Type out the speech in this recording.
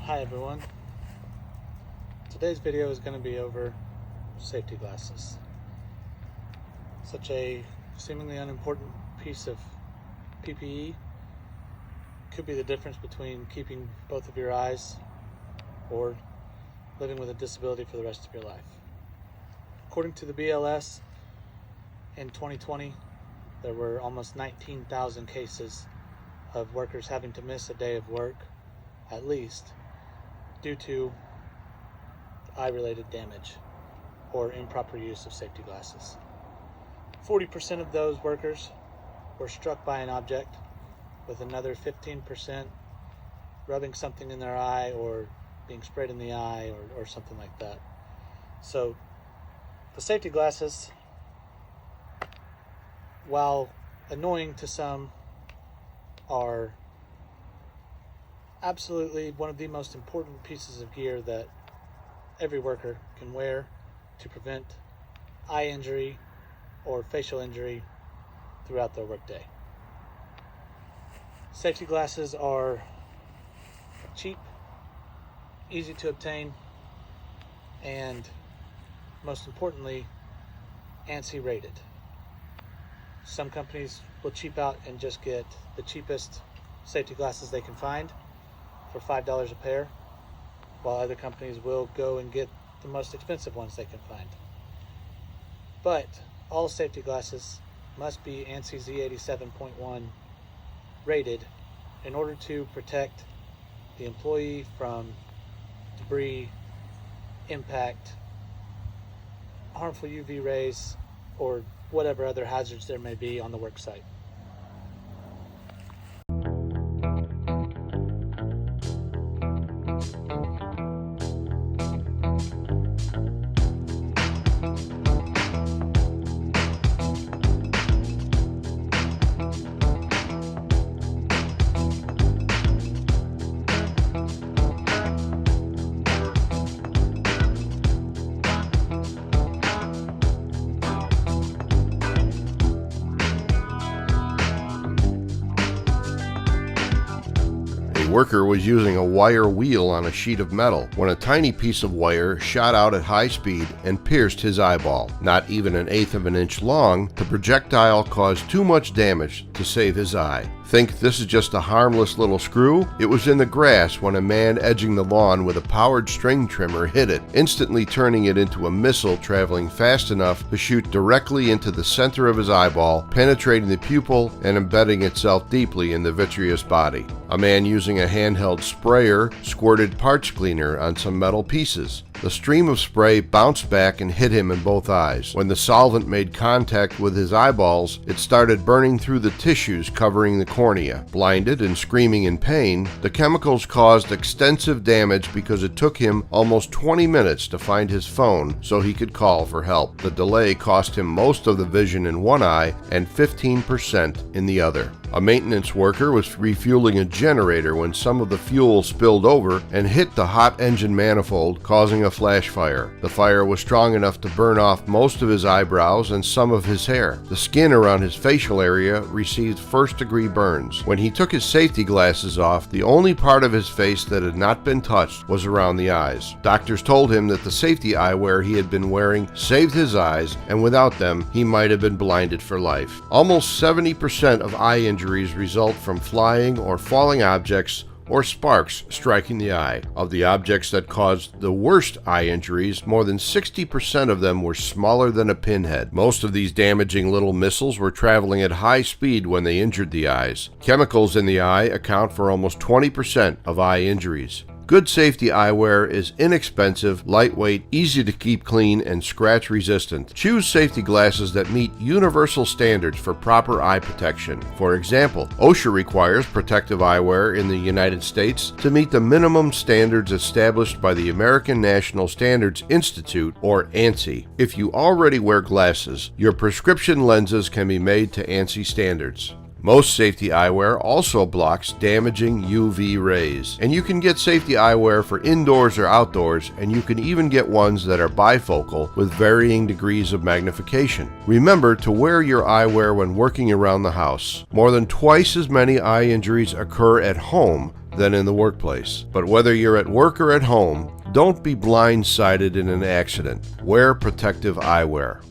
Hi everyone. Today's video is going to be over safety glasses. Such a seemingly unimportant piece of PPE could be the difference between keeping both of your eyes or living with a disability for the rest of your life. According to the BLS, in 2020, there were almost 19,000 cases of workers having to miss a day of work, at least, due to eye-related damage or improper use of safety glasses. 40% of those workers were struck by an object, with another 15% rubbing something in their eye or being sprayed in the eye or something like that. So the safety glasses, while annoying to some, are absolutely one of the most important pieces of gear that every worker can wear to prevent eye injury or facial injury throughout their workday. Safety glasses are cheap, easy to obtain, and most importantly, ANSI rated. Some companies will cheap out and just get the cheapest safety glasses they can find for $5 a pair, while other companies will go and get the most expensive ones they can find. But all safety glasses must be ANSI Z87.1 rated in order to protect the employee from debris, impact, harmful UV rays, or whatever other hazards there may be on the work site. A worker was using a wire wheel on a sheet of metal when a tiny piece of wire shot out at high speed and pierced his eyeball. Not even an eighth of an inch long, the projectile caused too much damage to save his eye. Think this is just a harmless little screw? It was in the grass when a man edging the lawn with a powered string trimmer hit it, instantly turning it into a missile traveling fast enough to shoot directly into the center of his eyeball, penetrating the pupil and embedding itself deeply in the vitreous body. A man using a handheld sprayer squirted parts cleaner on some metal pieces. The stream of spray bounced back and hit him in both eyes. When the solvent made contact with his eyeballs, it started burning through the tissues covering the cornea. Blinded and screaming in pain, the chemicals caused extensive damage because it took him almost 20 minutes to find his phone so he could call for help. The delay cost him most of the vision in one eye and 15% in the other. A maintenance worker was refueling a generator when some of the fuel spilled over and hit the hot engine manifold, causing a flash fire. The fire was strong enough to burn off most of his eyebrows and some of his hair. The skin around his facial area received first-degree burns. When he took his safety glasses off, the only part of his face that had not been touched was around the eyes. Doctors told him that the safety eyewear he had been wearing saved his eyes, and without them, he might have been blinded for life. Almost 70% of eye injuries result from flying or falling objects or sparks striking the eye. Of the objects that caused the worst eye injuries, more than 60% of them were smaller than a pinhead. Most of these damaging little missiles were traveling at high speed when they injured the eyes. Chemicals in the eye account for almost 20% of eye injuries. Good safety eyewear is inexpensive, lightweight, easy to keep clean, and scratch resistant. Choose safety glasses that meet universal standards for proper eye protection. For example, OSHA requires protective eyewear in the United States to meet the minimum standards established by the American National Standards Institute, or ANSI. If you already wear glasses, your prescription lenses can be made to ANSI standards. Most safety eyewear also blocks damaging UV rays, and you can get safety eyewear for indoors or outdoors, and you can even get ones that are bifocal with varying degrees of magnification. Remember to wear your eyewear when working around the house. More than twice as many eye injuries occur at home than in the workplace. But whether you're at work or at home, don't be blindsided in an accident. Wear protective eyewear.